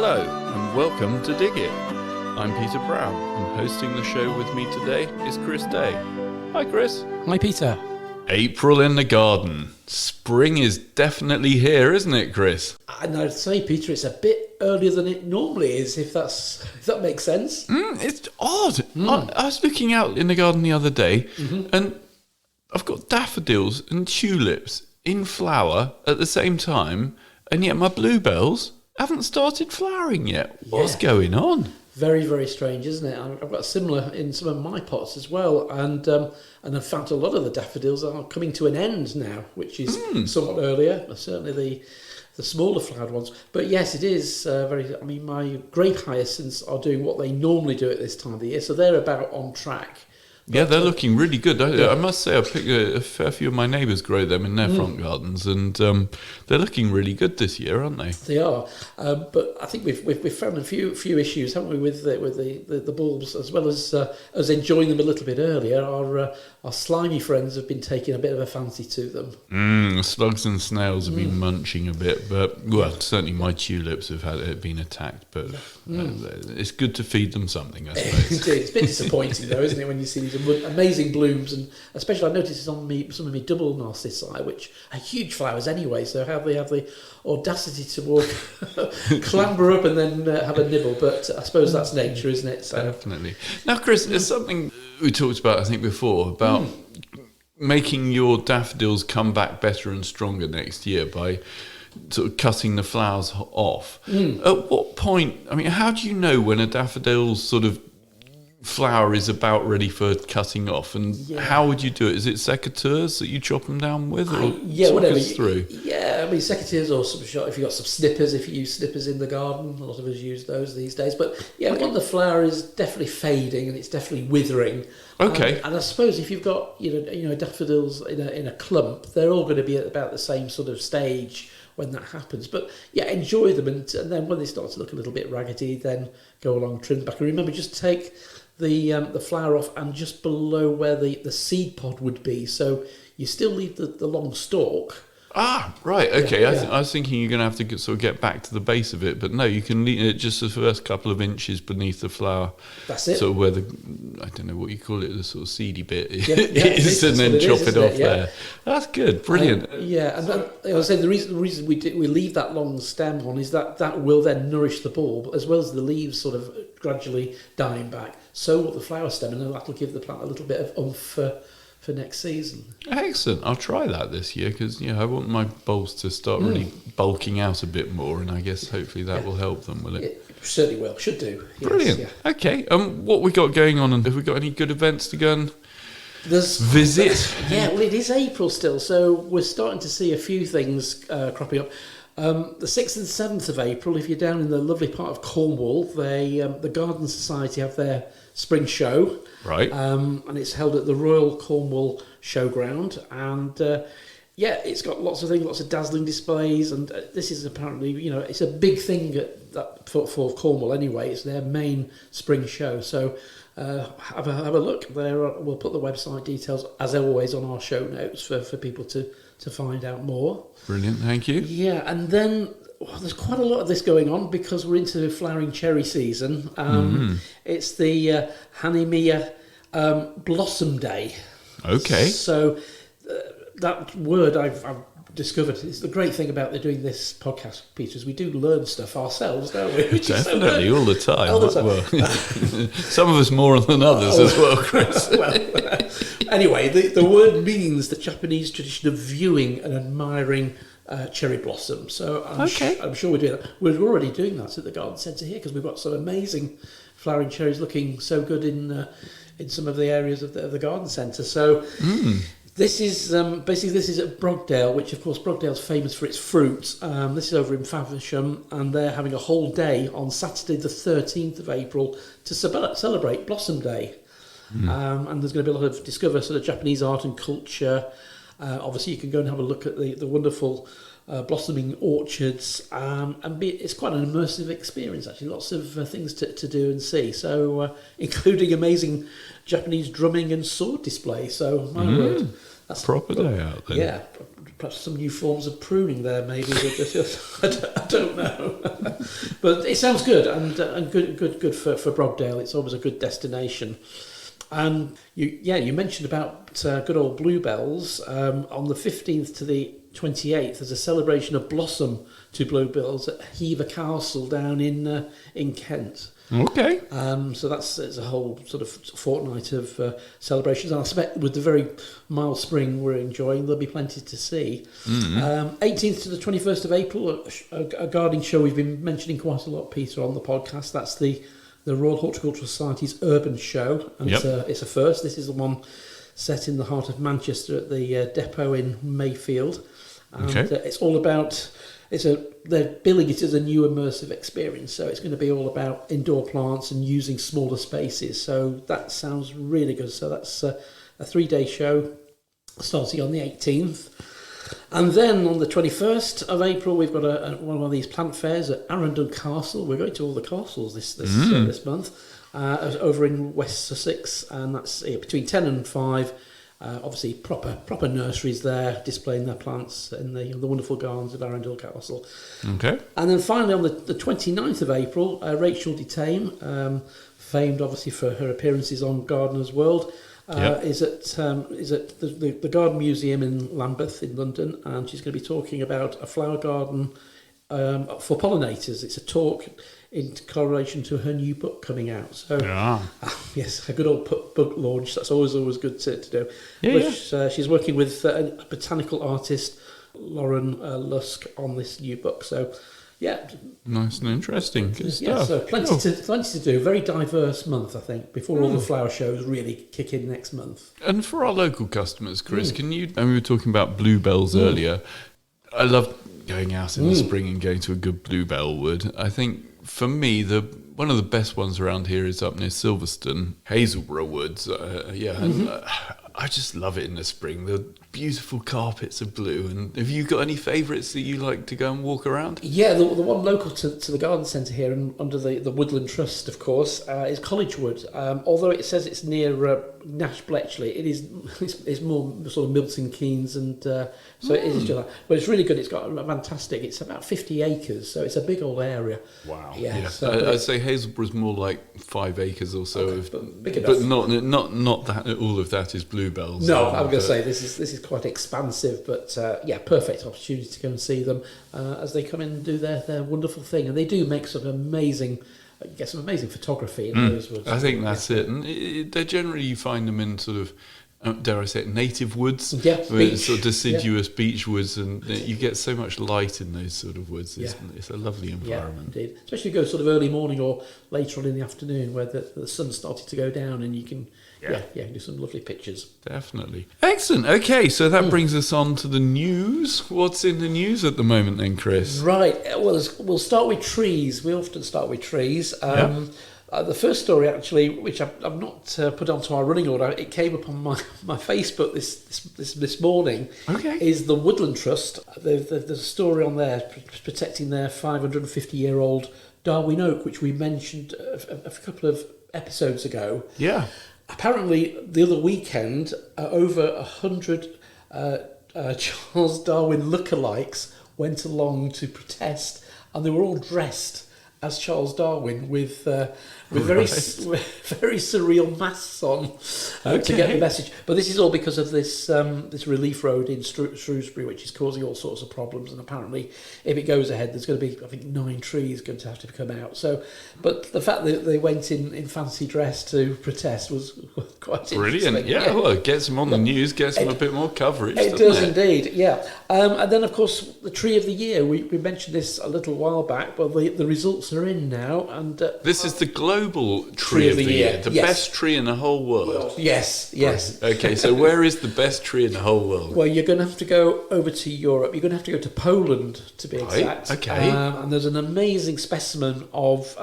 Hello and welcome to Dig It. I'm Peter Brown and hosting the show with me today is Chris Day. Hi Chris. Hi Peter. April in the garden. Spring is definitely here, isn't it, Chris? And I'd say, Peter, it's a bit earlier than it normally is, if that makes sense. It's odd. I was looking out in the garden the other day and I've got daffodils and tulips in flower at the same time, and yet my bluebells haven't started flowering yet. What's going on? Very, very strange, isn't it? I've got similar in some of my pots as well, and in fact, a lot of the daffodils are coming to an end now, which is somewhat earlier. Certainly the smaller flowered ones, but yes, it is very. I mean, my grape hyacinths are doing what they normally do at this time of the year, so they're about on track. Yeah, they're looking really good. I must say, I picked a fair few of my neighbours grow them in their front gardens, and they're looking really good this year, aren't they? They are, but I think we've found a few issues, haven't we, with the bulbs, as well as enjoying them a little bit earlier. Our slimy friends have been taking a bit of a fancy to them. Slugs and snails have been munching a bit, but certainly my tulips have been attacked. But it's good to feed them something, I suppose. It's a bit disappointing though, isn't it, when you see these amazing blooms, and especially I noticed this on some of my double narcissi, which are huge flowers anyway, so how they have the audacity to walk, clamber up and then have a nibble, but I suppose that's nature, isn't it? So. Definitely. Now, Chris, there's something we talked about, I think, before, about making your daffodils come back better and stronger next year by sort of cutting the flowers off. At what point, I mean, how do you know when a daffodil's sort of flower is about ready for cutting off, and how would you do it? Is it secateurs that you chop them down with, or whatever. Us through? Yeah, I mean secateurs, or some shot if you've got some snippers. If you use snippers in the garden, a lot of us use those these days. But when the flower is definitely fading and it's definitely withering. Okay. And I suppose if you've got daffodils in a clump, they're all going to be at about the same sort of stage when that happens. But enjoy them, and then when they start to look a little bit raggedy, then go along, trim back, and remember, just take the flower off and just below where the seed pod would be, so you still leave the long stalk. Right, okay. I was thinking you're going to have to sort of get back to the base of it, but no, you can leave it just the first couple of inches beneath the flower. That's it. Sort of where I don't know what you call it, the sort of seedy bit is, and then chop it off there. That's good, brilliant. And I was saying the reason we leave that long stem on is that will then nourish the bulb, as well as the leaves sort of gradually dying back. So will the flower stem, and that'll give the plant a little bit of oomph for next season. Excellent. I'll try that this year, because I want my bulbs to start really bulking out a bit more, and I guess hopefully that will help them, will it? It certainly will. Should do. Brilliant. Yes, Okay. What we got going on, and have we got any good events to go and visit? Well, it is April still, so we're starting to see a few things cropping up. The 6th and 7th of April, if you're down in the lovely part of Cornwall, the Garden Society have their spring show. Right. And it's held at the Royal Cornwall Show Ground. And it's got lots of things, lots of dazzling displays. And this is apparently, it's a big thing for Cornwall anyway. It's their main spring show. So have a look there. We'll put the website details, as always, on our show notes for people to find out more. Brilliant, thank you. Yeah, and then there's quite a lot of this going on because we're into flowering cherry season. It's the Hanami Blossom Day. Okay. So that word I've discovered is the great thing about doing this podcast, Peter, is we do learn stuff ourselves, don't we? Which Definitely, all the time. All the time. Well, some of us more than others as well, Chris. Anyway, the word means the Japanese tradition of viewing and admiring cherry blossom. So I'm sure we're doing that. We're already doing that at the garden centre here, because we've got some amazing flowering cherries looking so good in some of the areas of the garden centre. So this is this is at Brogdale, which of course Brogdale's famous for its fruit. This is over in Faversham, and they're having a whole day on Saturday the 13th of April to celebrate Blossom Day. And there's going to be a lot of discover sort of Japanese art and culture. Obviously, you can go and have a look at the wonderful blossoming orchards, and it's quite an immersive experience, actually. Lots of things to do and see. So, including amazing Japanese drumming and sword display. So, my word, that's proper day out there. Yeah, perhaps some new forms of pruning there, maybe. I don't know. But it sounds good, and good for Brogdale. It's always a good destination. And you mentioned about good old bluebells. On the 15th to the 28th, there's a celebration of blossom to bluebells at Hever Castle down in Kent. Okay. So it's a whole sort of fortnight of celebrations. And I expect with the very mild spring we're enjoying, there'll be plenty to see. 18th to the 21st of April, a gardening show we've been mentioning quite a lot, Peter, on the podcast. That's the Royal Horticultural Society's Urban Show. And it's a first. This is the one set in the heart of Manchester at the depot in Mayfield. And it's all about... They're billing it as a new immersive experience, so it's going to be all about indoor plants and using smaller spaces. So that sounds really good. So that's a 3-day show starting on the 18th. And then on the 21st of April, we've got one of these plant fairs at Arundel Castle. We're going to all the castles this month, over in West Sussex, and that's between 10 and 5. Obviously, proper nurseries there, displaying their plants in the wonderful gardens of Arundel Castle. Okay. And then finally, on the 29th of April, Rachel de Thame, famed obviously for her appearances on Gardener's World, is at the Garden Museum in Lambeth in London, and she's going to be talking about a flower garden for pollinators. It's a talk in correlation to her new book coming out. So, yes, a good old book launch. That's always good to do. She's working with a botanical artist, Lauren Lusk, on this new book. So, nice and interesting. Good stuff. So plenty to do. Very diverse month, I think, before all the flower shows really kick in next month. And for our local customers, Chris, can you? And we were talking about bluebells earlier. I love going out in the spring and going to a good bluebell wood. I think for me, one of the best ones around here is up near Silverstone, Hazelborough Woods. And I just love it in the spring. The beautiful carpets of blue. And have you got any favourites that you like to go and walk around? Yeah, the one local to the garden centre here and under the Woodland Trust, of course, is College Wood. Although it says it's near Nash Bletchley, it's more sort of Milton Keynes, and so it is just that. But it's really good. It's got it's about 50 acres, so it's a big old area. Wow. Yeah. So I'd say Hazelborough's more like 5 acres or so, but not that all of that is bluebells. No, I'm going to say this is quite expansive, but perfect opportunity to go and see them as they come in and do their wonderful thing, and they do make some amazing photography in those woods. I think that's it, and they generally you find them in sort of. Dare I say it, native woods, beach, sort of deciduous beech woods, and you get so much light in those sort of woods. It's a lovely environment. Yeah, indeed. Especially if you go sort of early morning or later on in the afternoon where the sun's started to go down, and you can do some lovely pictures. Definitely. Excellent. Okay, so that brings us on to the news. What's in the news at the moment then, Chris? Right, well, we'll start with trees. We often start with trees. The first story, actually, which I've not put onto our running order, it came up on my Facebook this morning, is the Woodland Trust. There's a story on there protecting their 550-year-old Darwin oak, which we mentioned a couple of episodes ago. Yeah. Apparently, the other weekend, over 100 Charles Darwin lookalikes went along to protest, and they were all dressed as Charles Darwin with very surreal masks on to get the message. But this is all because of this relief road in Shrewsbury, which is causing all sorts of problems. And apparently, if it goes ahead, there's going to be, I think, 9 trees going to have to come out. So, but the fact that they went in fancy dress to protest was quite brilliant. interesting. Well, it gets them on the news, gets them a bit more coverage. It does indeed, yeah. And then, of course, the Tree of the Year. We mentioned this a little while back, but the results are in now. And this is the global Tree of the Year, the best tree in the whole world. Yes. Okay, so where is the best tree in the whole world? Well, you're going to have to go over to Europe. You're going to have to go to Poland, to be exact. Okay. And there's an amazing specimen of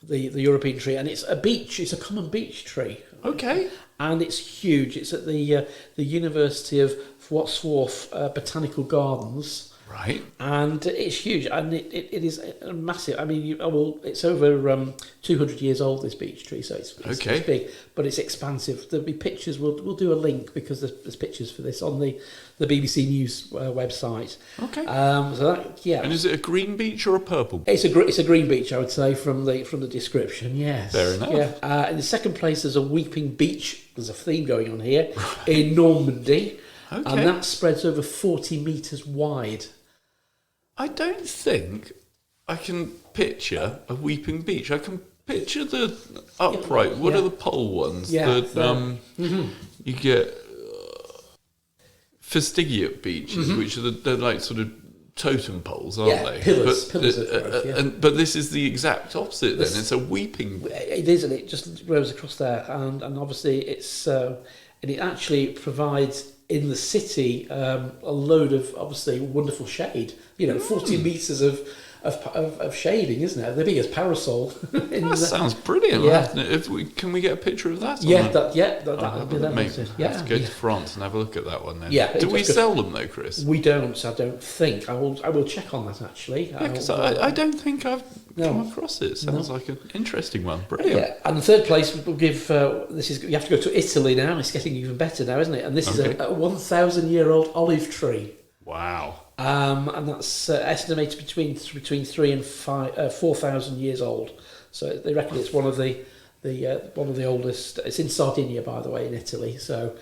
the European tree, and it's a beech. It's a common beech tree. Okay. And it's huge. It's at the University of Wrocław Botanical Gardens. Right. And it's huge, and it is massive. I mean, it's over 200 years old, this beech tree, so it's big, but it's expansive. There'll be pictures. We'll do a link because there's pictures for this on the BBC News website. Okay. So that, yeah. And is it a green beech or a purple? It's a green beech, I would say, from the description. Yes. Fair enough. Yeah. In the second place, there's a weeping beech. There's a theme going on here in Normandy, and that spreads over 40 metres wide. I don't think I can picture a weeping beech. I can picture the upright. What are the pole ones? Yeah, you get fastigiate beeches, which are they're like sort of totem poles, aren't they? Pillars of growth, but this is the exact opposite. Then it's a weeping. It is, and it just grows across there, and obviously it's and it actually provides in the city a load of obviously wonderful shade. 40 metres of shading, isn't it? The biggest parasol. Sounds brilliant. Yeah. Can we get a picture of that? That'd be that. Let's go to France and have a look at that one then. Yeah. Do we sell them though, Chris? We don't. I don't think. I will check on that actually. Yeah, because I don't think I've come across it. Sounds like an interesting one. Brilliant. Yeah. And the third place we'll give. You have to go to Italy now. It's getting even better now, isn't it? And this is a 1,000-year-old olive tree. Wow. And that's estimated between 3,000 and 4,000 years old. So they reckon it's one of the oldest. It's in Sardinia, by the way, in Italy. So,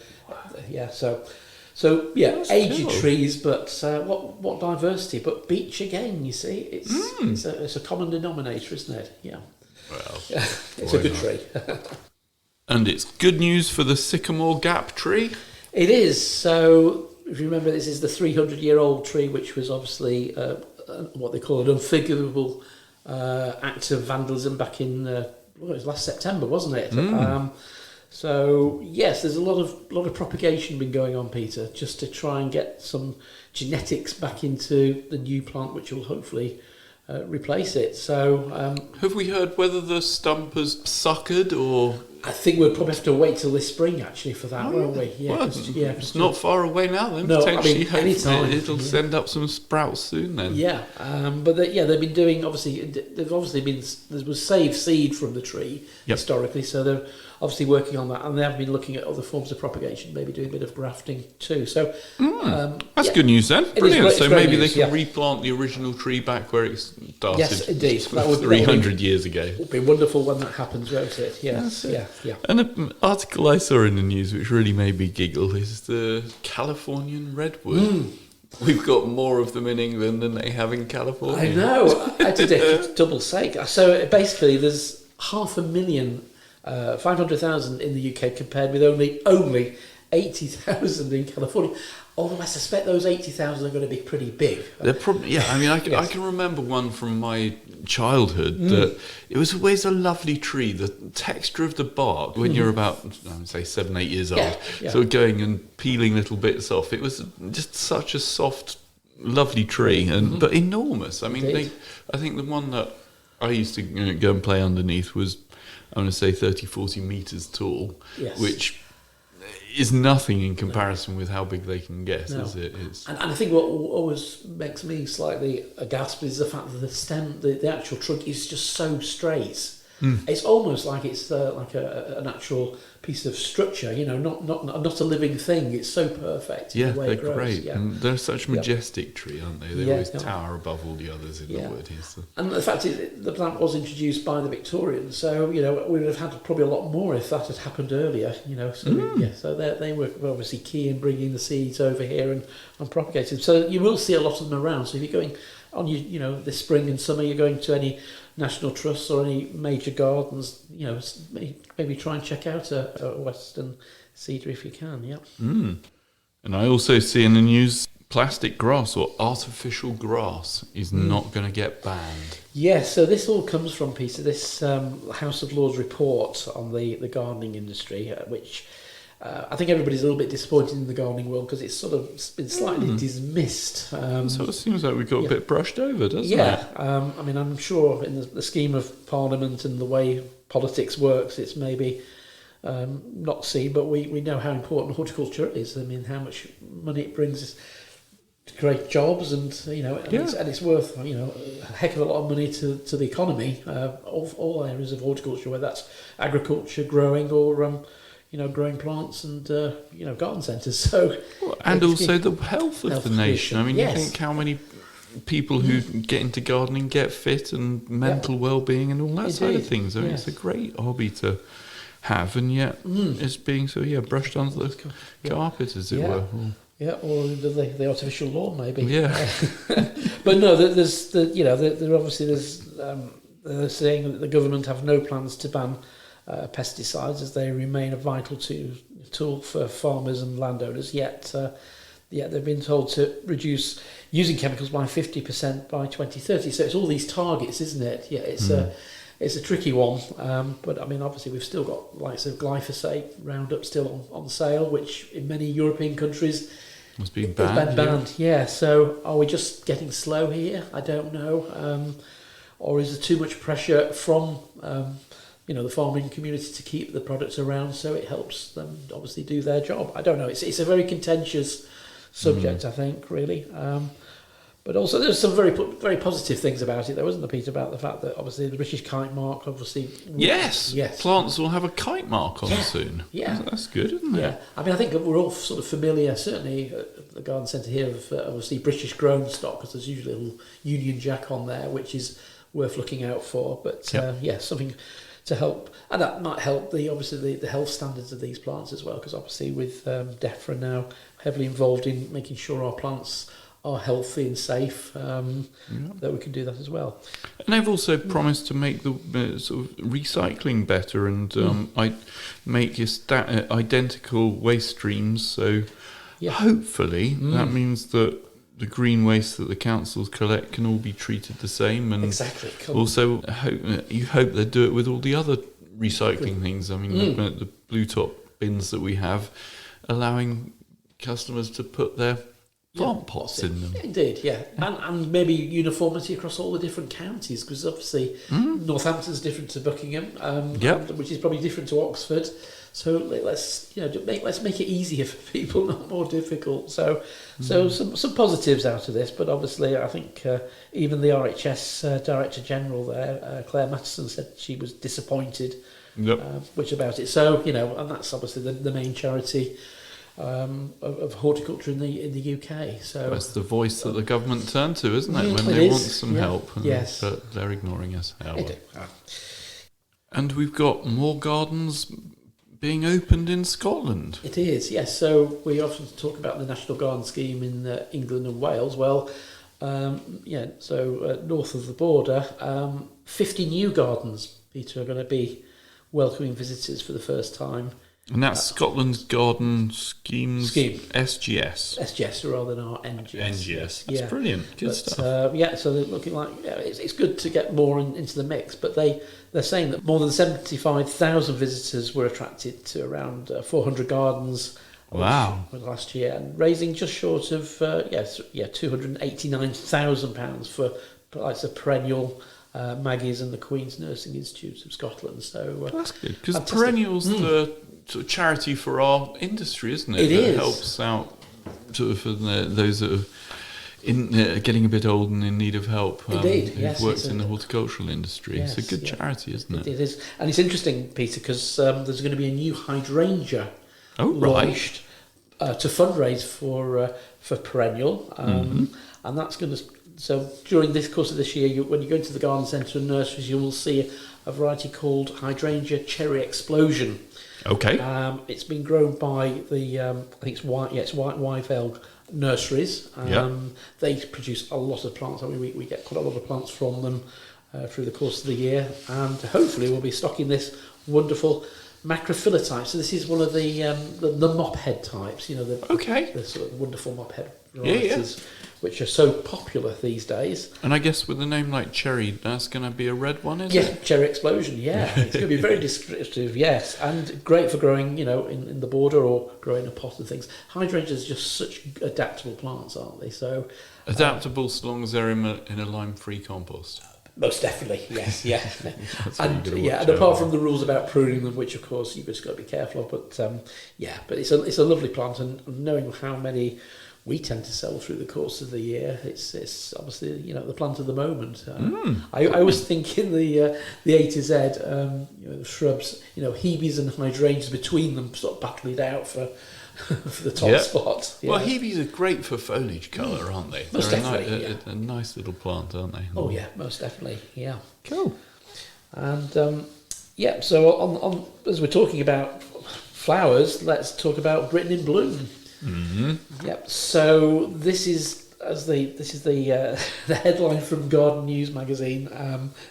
aged trees, but what diversity? But beech again, you see, it's a common denominator, isn't it? Yeah. Well, it's a good tree. And it's good news for the sycamore gap tree. It is. So, if you remember, this is the 300-year-old tree, which was obviously what they call an unforgivable act of vandalism back in it was last September, wasn't it? So yes, there's a lot of propagation been going on, Peter, just to try and get some genetics back into the new plant, which will hopefully replace it. So have we heard whether the stump has suckered or? I think we'll probably have to wait till this spring actually for that, won't we? Yeah, well, it's not far away now. Then no, potentially, anytime it'll send up some sprouts soon. Then they've been doing there was saved seed from the tree historically, so they're obviously working on that, and they have been looking at other forms of propagation, maybe doing a bit of grafting too. So that's good news then. Brilliant. So maybe news, they can replant the original tree back where it started. Yes, indeed. That would 300 years ago. It would be wonderful when that happens, won't it? Yeah. And an article I saw in the news which really made me giggle is the Californian redwood. We've got more of them in England than they have in California. I know. I did a double sake. So basically there's 500,000 in the UK compared with only 80,000 in California. Although I suspect those 80,000 are going to be pretty big. They're probably, I mean, I can remember one from my childhood that it was always a lovely tree. The texture of the bark when you're about, I would say 7-8 years old, sort of going and peeling little bits off. It was just such a soft, lovely tree, and but enormous. I mean, I think the one that I used to go and play underneath was, I want to say 30-40 metres tall, which is nothing in comparison with how big they can get, is it? And I think what always makes me slightly aghast is the fact that the stem, the actual trunk is just so straight. It's almost like it's like an actual piece of structure, not a living thing. It's so perfect. Yeah, the way they're it grows. great. Yeah. And they're such a majestic tree, aren't they? They always tower above all the others in the wood. And the fact is, the plant was introduced by the Victorians, so we would have had probably a lot more if that had happened earlier. So they were obviously key in bringing the seeds over here and propagating. So you will see a lot of them around. So if you're going on this spring and summer, you're going to any national trusts or any major gardens, maybe try and check out a Western cedar if you can. And I also see in the news plastic grass or artificial grass is not going to get banned. Yes, so this all comes from, Peter, this House of Lords report on the gardening industry, which I think everybody's a little bit disappointed in the gardening world because it's sort of been slightly dismissed. So it seems like we got a bit brushed over, doesn't it? Yeah, I mean, I'm sure in the scheme of Parliament and the way politics works, it's maybe not seen, but we know how important horticulture is. I mean, how much money it brings us. create jobs, and it's worth a heck of a lot of money to the economy of all areas of horticulture, whether that's agriculture, growing, or growing plants and garden centres. So and also the health of the nation. I mean, yes. You think how many people who get into gardening get fit and mental well-being and all that side of things. I mean, it's a great hobby to have, and yet it's being brushed under the carpet, as it were. Yeah, or the artificial lawn, maybe. Yeah. But no, they're saying that the government have no plans to ban pesticides, as they remain a vital tool for farmers and landowners. Yet they've been told to reduce using chemicals by 50% by 2030. So it's all these targets, isn't it? Yeah, it's a tricky one. But I mean, obviously, we've still got likes of glyphosate, Roundup still on sale, which in many European countries was being banned. Yeah. So are we just getting slow here? I don't know. Or is there too much pressure from the farming community to keep the products around, so it helps them obviously do their job? I don't know. It's a very contentious subject, I think, really. But also there's some very positive things about it, though, isn't there, Peter, about the fact that obviously the British kite mark, obviously... Yes. Plants will have a kite mark on soon. Yeah. That's good, isn't it? Yeah. I mean, I think we're all sort of familiar, certainly at the garden centre here, of obviously British grown stock, because there's usually a little Union Jack on there, which is worth looking out for. But something to help, and that might help the health standards of these plants as well, because obviously with DEFRA now heavily involved in making sure our plants are healthy and safe, that we can do that as well. And they've also promised to make the sort of recycling better and make identical waste streams. So hopefully that means that the green waste that the councils collect can all be treated the same. And exactly. Also, you hope they do it with all the other recycling things. I mean, the blue top bins that we have, allowing customers to put their plant pots in them. Indeed, yeah. And maybe uniformity across all the different counties, because obviously Northampton's different to Buckingham, which is probably different to Oxford. So let's make it easier for people, not more difficult. So some positives out of this, but obviously I think even the RHS Director General there, Claire Matheson, said she was disappointed, which about it. So and that's obviously the main charity of horticulture in the UK. So that's the voice that the government turn to, isn't it, when they want some help? Yes, but they're ignoring us. And we've got more gardens being opened in Scotland. It is, yes. So we often talk about the National Garden Scheme in England and Wales. Well, north of the border, 50 new gardens, Peter, are going to be welcoming visitors for the first time. And that's Scotland's Garden Scheme. SGS. SGS rather than our NGS. NGS. That's brilliant. Good stuff. So they're looking like it's good to get more into the mix, but they're saying that more than 75,000 visitors were attracted to around 400 gardens. Wow. Last year, and raising just short of £289,000 for like a perennial Maggie's and the Queen's Nursing Institute of Scotland. So that's good, because perennials the sort of charity for our industry, isn't it? It is. Helps out sort of for those that are getting a bit old and in need of help. Indeed, who've worked in the horticultural industry. Yes, it's a good charity, isn't it? It is, and it's interesting, Peter, because there's going to be a new hydrangea launched to fundraise for perennial, and that's going to. So during this course of this year, when you go into the garden centre and nurseries, you will see a variety called Hydrangea Cherry Explosion. Okay. It's been grown by the I think it's Wyvale Nurseries. They produce a lot of plants. I mean, we get quite a lot of plants from them through the course of the year, and hopefully we'll be stocking this wonderful macrophylla type. So this is one of the mop head types. The sort of wonderful mop head varieties. Which are so popular these days. And I guess with a name like Cherry, that's going to be a red one, isn't it? Yeah, Cherry Explosion, it's going to be very descriptive, yes. And great for growing, in the border or growing a pot and things. Hydrangeas are just such adaptable plants, aren't they? So adaptable so long as they're in a lime-free compost. Most definitely, yes, yeah. And apart from the rules about pruning them, which of course you've just got to be careful of, but it's a lovely plant, and knowing how many we tend to sell through the course of the year. It's obviously, you know, the plant of the moment. I always think in the A to Z, you know, the shrubs, you know, hebes and hydrangeas between them sort of battle it out for the top spot. Yeah. Well, hebes are great for foliage colour, aren't they? Most They're definitely, a nice little plant, aren't they? Oh yeah, most definitely. Yeah. Cool. And so on as we're talking about flowers, let's talk about Britain in bloom. Mm-hmm. Yep. So this is the the headline from Garden News magazine.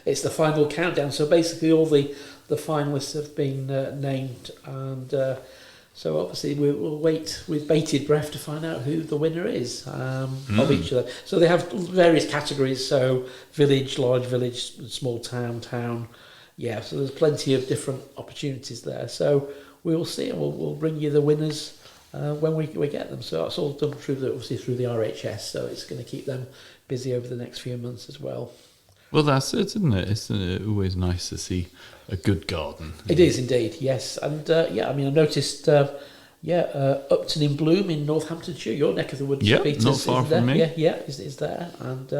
It's the final countdown. So basically, all the finalists have been named, and so obviously we'll wait with bated breath to find out who the winner is of each of them. So they have various categories. So village, large village, small town, town. Yeah. So there's plenty of different opportunities there. So we will see, and we'll bring you the winners when we get them. So it's all done through the RHS, so it's going to keep them busy over the next few months as well. Well, that's it, isn't it? It's always nice to see a good garden. It is indeed, yes. And I mean, I noticed, Upton in Bloom in Northamptonshire, your neck of the woods, Peter, not far from me. Is there, and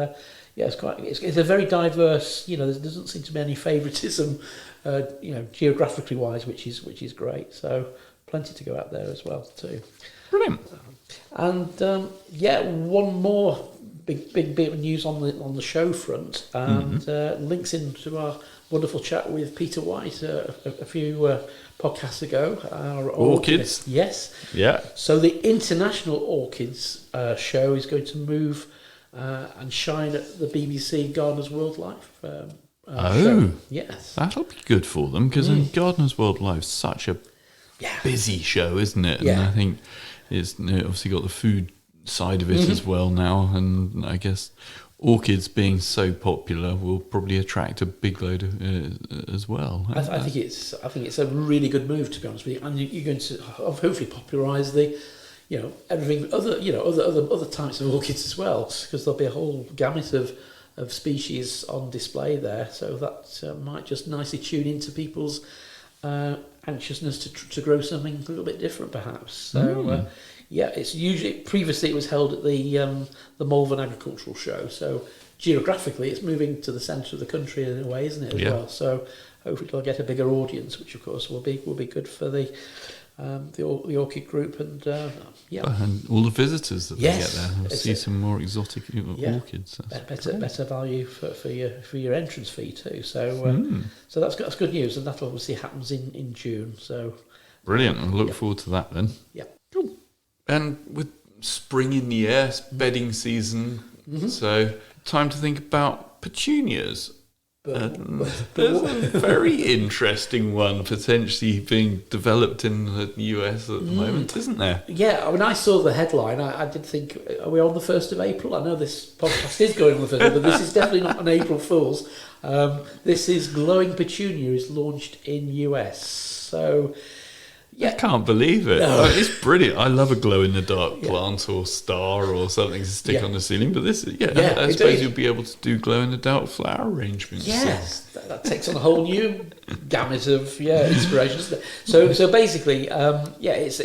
it's a very diverse. You know, there doesn't seem to be any favouritism, geographically wise, which is great. So plenty to go out there as well too. Brilliant. And one more big bit of news on the show front, and links into our wonderful chat with Peter White a few podcasts ago. Our Orchids. Yes. Yeah. So the International Orchids show is going to move and shine at the BBC Gardeners Wildlife show. Yes. That'll be good for them, because Gardeners Wildlife is such a busy show, isn't it? Yeah. And I think it's obviously got the food side of it as well now, and I guess orchids being so popular will probably attract a big load of, as well. I think it's a really good move, to be honest with you, and you're going to hopefully popularise the, everything other types of orchids as well, because there'll be a whole gamut of species on display there, so that might just nicely tune into people's anxiousness to grow something a little bit different, perhaps. So it's usually, previously it was held at the Malvern Agricultural Show, so geographically it's moving to the centre of the country in a way, isn't it, as well? So hopefully it'll get a bigger audience, which of course will be good for the orchid group, and and all the visitors that they get there. We'll see some more exotic orchids. Better value for your entrance fee too. So so that's good news, and that obviously happens in June. So brilliant. I look forward to that then. Yeah. Cool. And with spring in the air, it's bedding season, so time to think about petunias. There's a very interesting one potentially being developed in the US at the moment, isn't there? Yeah, when I saw the headline, I did think, are we on the 1st of April? I know this podcast is going on the 1st, but this is definitely not an April Fool's. This is Glowing Petunia is launched in US. So I can't believe it. No. It's brilliant. I love a glow-in-the-dark plant or star or something to stick on the ceiling. But this is, I suppose you'll be able to do glow-in-the-dark flower arrangements. Yes, that takes on a whole new gamut of inspirations. So basically, it's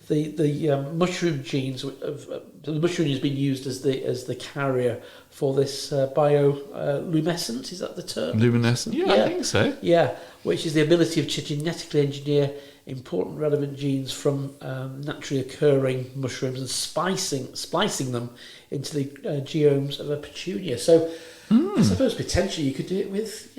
the mushroom genes. The mushroom has been used as the carrier for this bioluminescent. Is that the term? Luminescent? Yeah, I think so. Yeah, which is the ability to genetically engineer important relevant genes from naturally occurring mushrooms and splicing them into the genomes of a petunia. So I suppose potentially you could do it with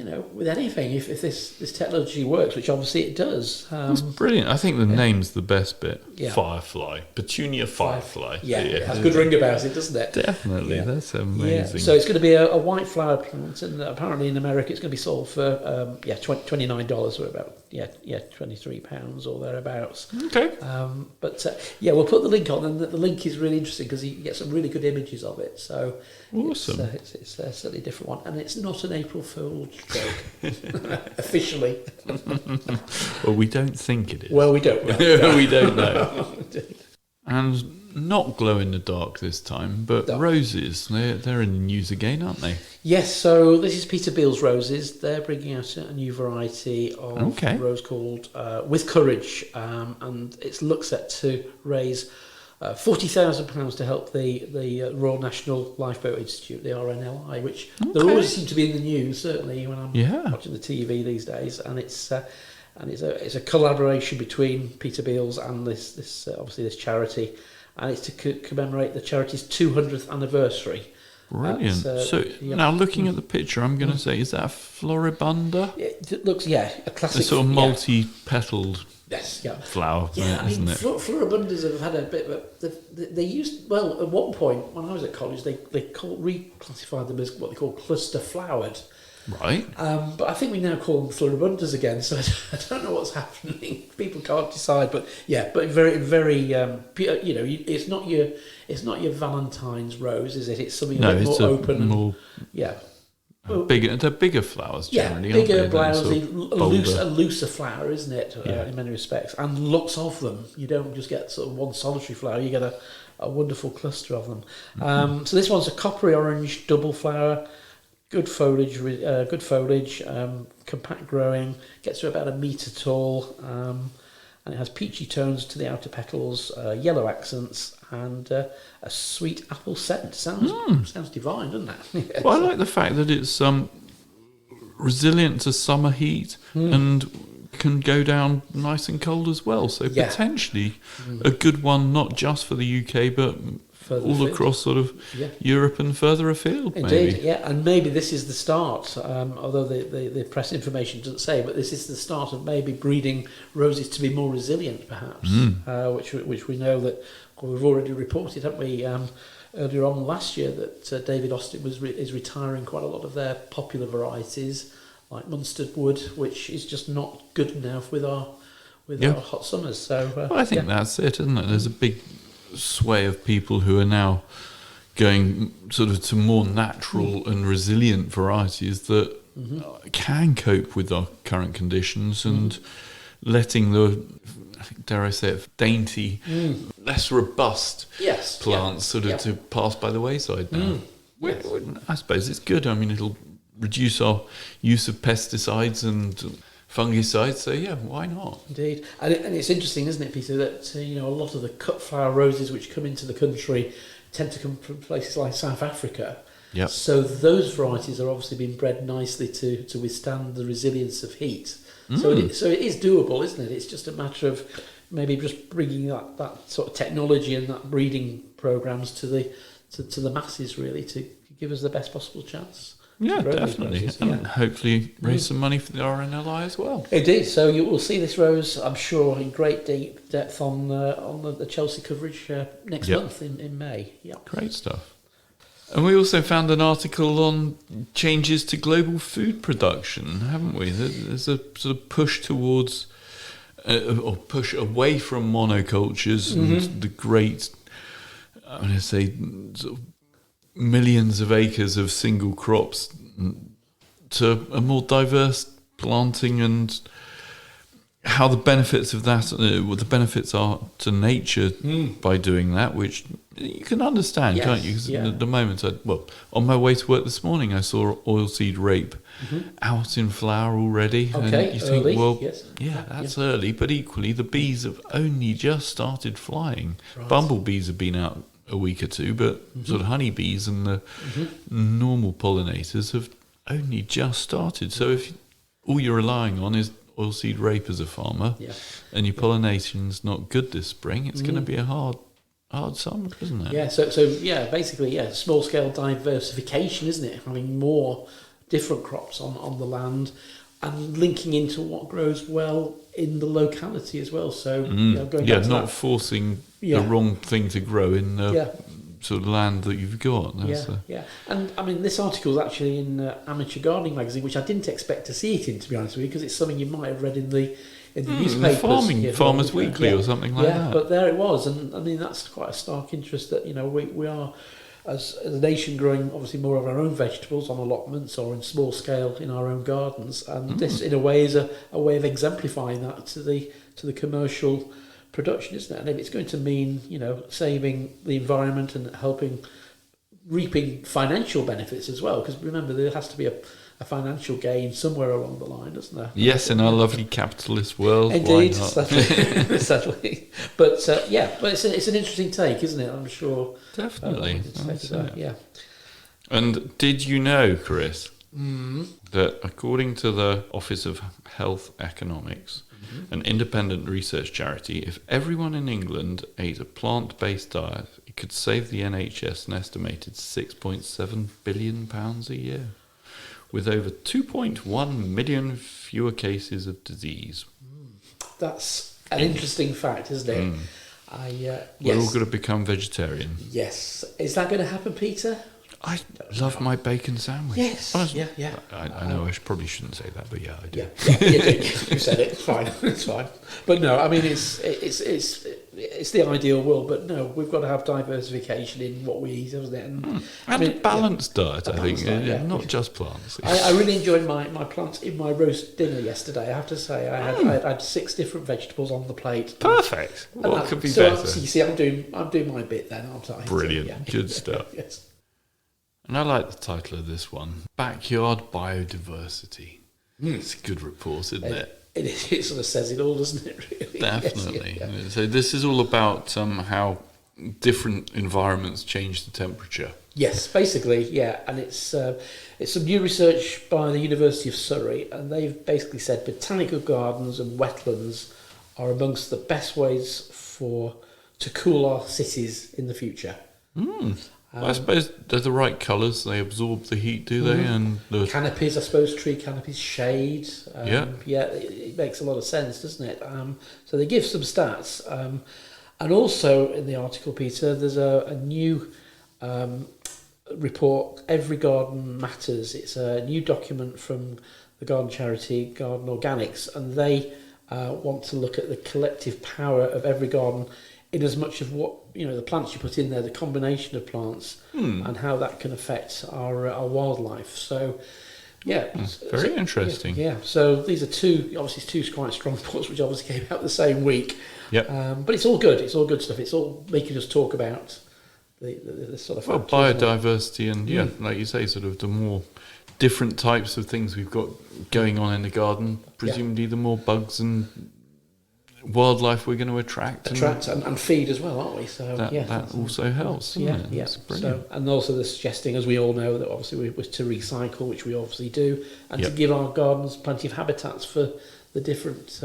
anything if this technology works, which obviously it does. That's brilliant. I think the name's the best bit. Yeah. Firefly. Petunia Firefly. Yeah, it has a good ring about it, doesn't it? Definitely. That's amazing. Yeah. So it's going to be a white flower plant, and apparently in America it's going to be sold for $29, or about £23 or thereafts. Okay. We'll put the link on, and the link is really interesting because you get some really good images of it. So awesome. It's a slightly different one, and it's not an April Fool's joke officially. Well, we don't think it is. Well, we don't. We don't know. And not glow in the dark this time, but roses. They're in the news again, aren't they? Yes. So this is Peter Beales' roses. They're bringing out a new variety of rose called With Courage, and it looks set to raise £40,000 to help the Royal National Lifeboat Institute, the RNLI, which they always seem to be in the news, certainly when I'm watching the TV these days. And it's a collaboration between Peter Beales and this obviously this charity, and it's to commemorate the charity's 200th anniversary. Brilliant. Now looking at the picture, I'm going to say, is that a floribunda? It looks, a classic. A sort of multi-petaled flower, isn't it? Floribundas have had a bit of they used, well, at one point when I was at college, they reclassified them as what they call cluster flowered. Right. But I think we now call them floribundas again, so I don't know what's happening. People can't decide, but very, very, it's not your Valentine's rose, is it? It's something a bit more open. They're bigger flowers generally. Bigger flowers, a looser flower, isn't it? In many respects, and lots of them. You don't just get sort of one solitary flower; you get a wonderful cluster of them. So this one's a coppery orange double flower. Good foliage, compact growing, gets to about 1 metre tall, and it has peachy tones to the outer petals, yellow accents, and a sweet apple scent. Sounds divine, doesn't it? Well, I like the fact that it's resilient to summer heat and can go down nice and cold as well. So potentially a good one, not just for the UK, but all across sort of Europe and further afield. Indeed, and maybe this is the start, although the press information doesn't say, but this is the start of maybe breeding roses to be more resilient, perhaps, which we know that we've already reported, haven't we, earlier on last year, that David Austin is retiring quite a lot of their popular varieties, like Munstead Wood, which is just not good enough with our hot summers. So I think that's it, isn't it? There's a big sway of people who are now going sort of to more natural and resilient varieties that can cope with our current conditions and letting the, dare I say it, dainty, less robust plants to pass by the wayside now. I suppose it's good. I mean, it'll reduce our use of pesticides and fungicides, so why not? Indeed, and it's interesting, isn't it, Peter, that a lot of the cut flower roses which come into the country tend to come from places like South Africa. Yep. So those varieties are obviously being bred nicely to withstand the resilience of heat. So it is doable, isn't it? It's just a matter of maybe just bringing that sort of technology and that breeding programs to the masses, really, to give us the best possible chance. Yeah, definitely. And hopefully raise some money for the RNLI as well. Indeed. So you will see this rose, I'm sure, in great deep depth on the Chelsea coverage next month in May. Yep. Great stuff. And we also found an article on changes to global food production, haven't we? There's a sort of push towards, or push away from monocultures and the great, I'm going to say, sort of millions of acres of single crops to a more diverse planting, and how the benefits of that, what the benefits are to nature by doing that, which you can understand, can't you? Because at the moment, on my way to work this morning, I saw oilseed rape out in flower already. Okay, and you think, early. That's early, but equally the bees have only just started flying. Right. Bumblebees have been out a week or two, but sort of honeybees and the normal pollinators have only just started. So if all you're relying on is oilseed rape as a farmer, and your pollination's not good this spring, it's going to be a hard summer, isn't it? Yeah. So basically, small scale diversification, isn't it? Having more different crops on the land and linking into what grows well in the locality as well. So going back to not forcing the wrong thing to grow in the sort of land that you've got. And I mean, this article is actually in Amateur Gardening magazine, which I didn't expect to see it in, to be honest with you, because it's something you might have read in the newspapers, Farmers Weekly or something like that. But there it was, and I mean that's quite a stark interest that we are, as a nation, growing obviously more of our own vegetables on allotments or in small scale in our own gardens, and this in a way is a way of exemplifying that to the commercial production, isn't it? And if it's going to mean saving the environment and reaping financial benefits as well, because remember there has to be financial gain somewhere along the line, doesn't there? Yes, in our lovely capitalist world. Indeed, why not? sadly. But but it's an interesting take, isn't it? I'm sure. Definitely. Yeah. And did you know, Chris, that according to the Office of Health Economics, an independent research charity, if everyone in England ate a plant-based diet, it could save the NHS an estimated £6.7 billion a year, with over 2.1 million fewer cases of disease. That's an interesting fact, isn't it? We're all going to become vegetarian. Yes. Is that going to happen, Peter? I love my bacon sandwich. Yes. Honestly, Yeah. I know I probably shouldn't say that, but yeah, I do. Yeah, you do. You said it. It's fine. It's fine. But no, I mean, it's the ideal world. But no, we've got to have diversification in what we eat, isn't it? And a balanced diet, I think. Diet, not just plants. I really enjoyed my plants in my roast dinner yesterday. I have to say, I had 6 different vegetables on the plate. Perfect. What could be better? So you see, I'm doing my bit then, aren't I? Brilliant. So, yeah. Good stuff. Yes. And I like the title of this one, Backyard Biodiversity. It's a good report, isn't it? It sort of says it all, doesn't it, really? Definitely. Yes, yeah. So this is all about how different environments change the temperature. Yes, basically, yeah. And it's some new research by the University of Surrey, and they've basically said botanical gardens and wetlands are amongst the best ways to cool our cities in the future. I suppose they're the right colours. They absorb the heat, do they? And the canopies, I suppose, tree canopies, shade. Yeah, it makes a lot of sense, doesn't it? So they give some stats. And also in the article, Peter, there's a new report, Every Garden Matters. It's a new document from the garden charity Garden Organics, and they want to look at the collective power of every garden in as much of what, the plants you put in there, the combination of plants, and how that can affect our wildlife. So, yeah. Very interesting. Yeah, so these are two quite strong reports, which obviously came out the same week. Yep. But it's all good. It's all good stuff. It's all making us talk about the sort of factors, biodiversity and, like you say, sort of the more different types of things we've got going on in the garden, presumably the more bugs and wildlife we're going to attract and feed as well, aren't we? So that also helps. Doesn't it? Yeah. Brilliant. So, and also they're suggesting, as we all know, that obviously we're to recycle, which we obviously do, and to give our gardens plenty of habitats for the different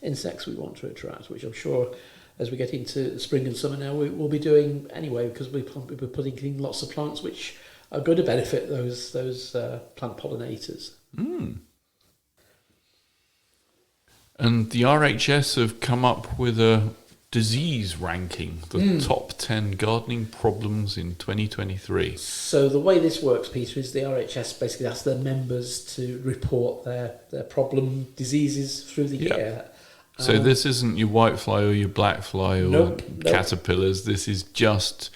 insects we want to attract, which I'm sure as we get into spring and summer now we'll be doing anyway, because we're putting in lots of plants which are going to benefit those plant pollinators. And the RHS have come up with a disease ranking, the top 10 gardening problems in 2023. So the way this works, Peter, is the RHS basically asks their members to report their problem diseases through the year. So this isn't your whitefly or your blackfly or caterpillars. This is just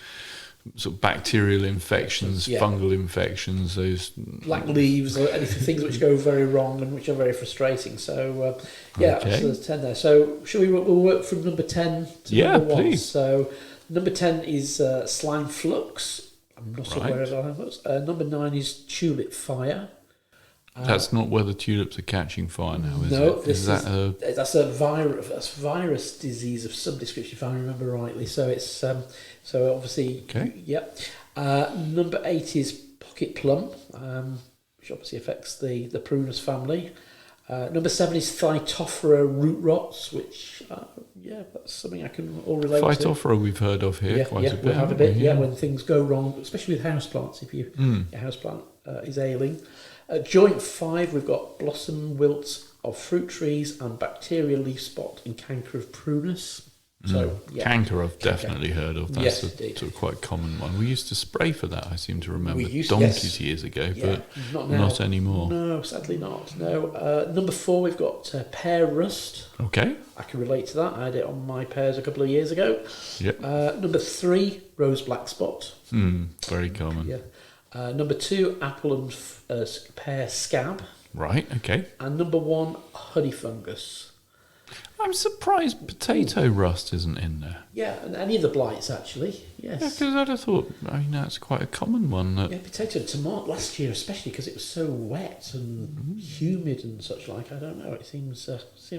sort of bacterial infections, fungal infections, those black leaves, or anything, things which go very wrong and which are very frustrating. So so there's 10 there. So shall we'll work from number 10 to number 1. Please. So number 10 is slime flux. I'm not aware of that. Number 9 is tulip fire. That's not where the tulips are catching fire now, is no, it? That's a virus disease of some description, if I remember rightly. So it's so obviously number 8 is pocket plum, which obviously affects the Prunus family. Number 7 is Phytophthora root rots, which that's something I can all relate to. Phytophthora we've heard of here quite a bit. We have a bit, when things go wrong, especially with houseplants. If your houseplant is ailing. Joint 5, we've got blossom wilt of fruit trees and bacterial leaf spot and canker of prunus. So canker I've definitely heard of. That's a sort of quite common one. We used to spray for that, I seem to remember, donkeys years ago, but not anymore. No, sadly not. No. Number 4, we've got pear rust. Okay. I can relate to that. I had it on my pears a couple of years ago. Yep. Number 3, rose black spot. Very common. Yeah. Number 2, apple and pear scab. Right, okay. And number 1, honey fungus. I'm surprised potato rust isn't in there. Yeah, and any of the blights actually. Yes. Yeah, because I'd have thought, that's quite a common one. Yeah, potato and tomato last year, especially because it was so wet and humid and such like. I don't know. It seems